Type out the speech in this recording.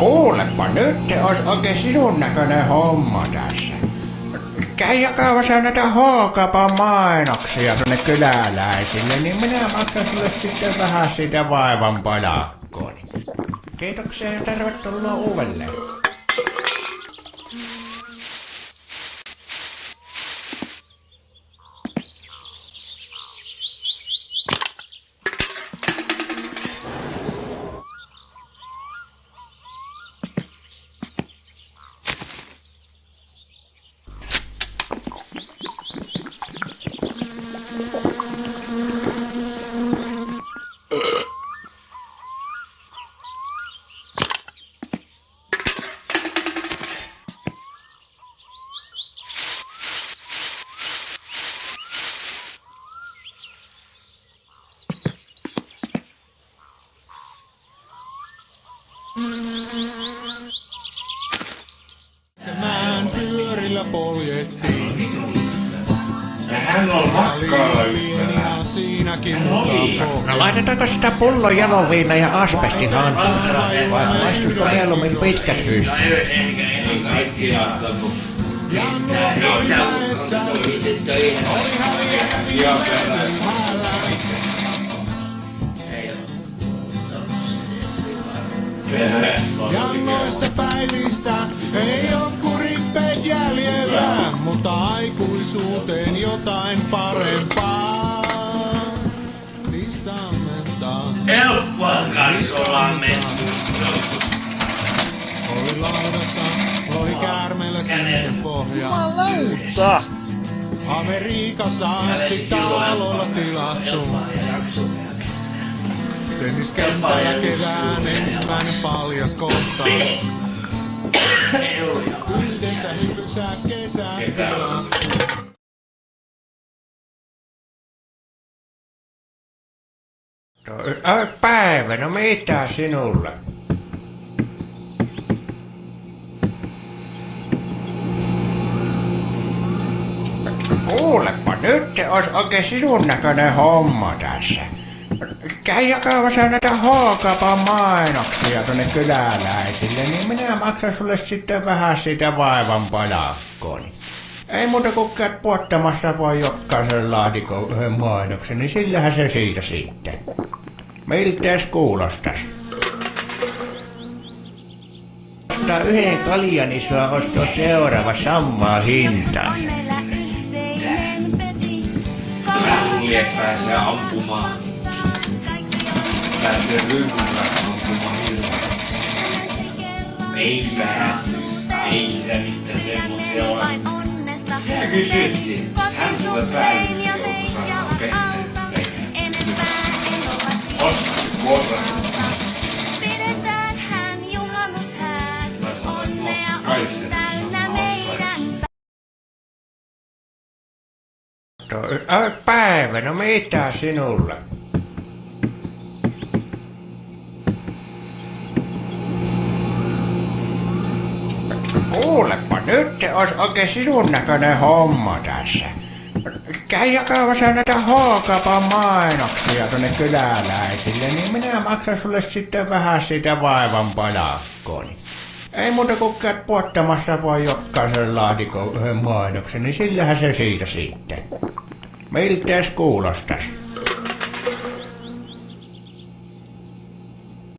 Kuulepa, nyt olisi oikein sinun näköinen homma tässä. Käy jakamassa näitä H-kaupan mainoksia tuonne kyläläisille, niin minä maksan sulle sitten vähän siitä vaivan palakkoon. Kiitoksia ja tervetuloa uudelleen. Semään pyörillä poljettiin. Ja hän on rakkaalla ystävää. Siinäkin mukaan Laitetaanko sitä pullon jaloviina ja asbestihanskoja? Vai maistuisiko mieluummin pitkät ystävät? Ei kaikki jahtanut. ja nuorimäessä olihan lieviä pyhällä. Ja noista päivistä ei oo kurippeet jäljellä, mutta aikuisuuteen jotain parempaa. Testamentaa. Helppoa kanssa ollaan menty. Oli laudassa, lohi käärmeellä sinne pohjaan. Jumalauta! Amerikasta asti talolla tilattu. Tenniskentällä kevään ensimmäinen paljas kohtaus. Yhdessä hypysää kesän tilaa. Päivä, no mitä sinulle? Kuulepa, nyt olisi oikein sinun näköinen homma tässä. Käy jakamassa näitä H-kaupan mainoksia tuonne kyläläisille, niin minä maksan sulle sitten vähän siitä vaivan palakkoon. Ei muuta kuin käyt puottamassa vaan jokaisen laatikon yhden mainoksen, niin sillähän se siitä sitten. Miltäs kuulostas? Ostaa yhden kaljan, niin sua ostaa seuraava samaa hintaa. Rallie pääsee ampumaan. Pääsee ryhmällä ampumaan ilman. Ei pääse. Ei sitä mitään semmosia ole. Minä kysyttiin. Hän tulee päällyksiä, onko saanut kenttään. Osta vuokrasta. Pidetään hän juhannushäät, onnea on täynnä meidän. Päivä, no mitä sinulle? Kuulepa, nyt olisi oikein sinun näköinen homma tässä. Käy jakamassa näitä H-kaupan mainoksia tuonne kyläläisille, niin minä maksan sulle sitten vähän siitä vaivan palakkoon. Ei muuta kuin käyt puottamassa vaan jokaisen laatikon yhden mainoksen, niin sillähän se siitä sitten. Miltäs kuulostas?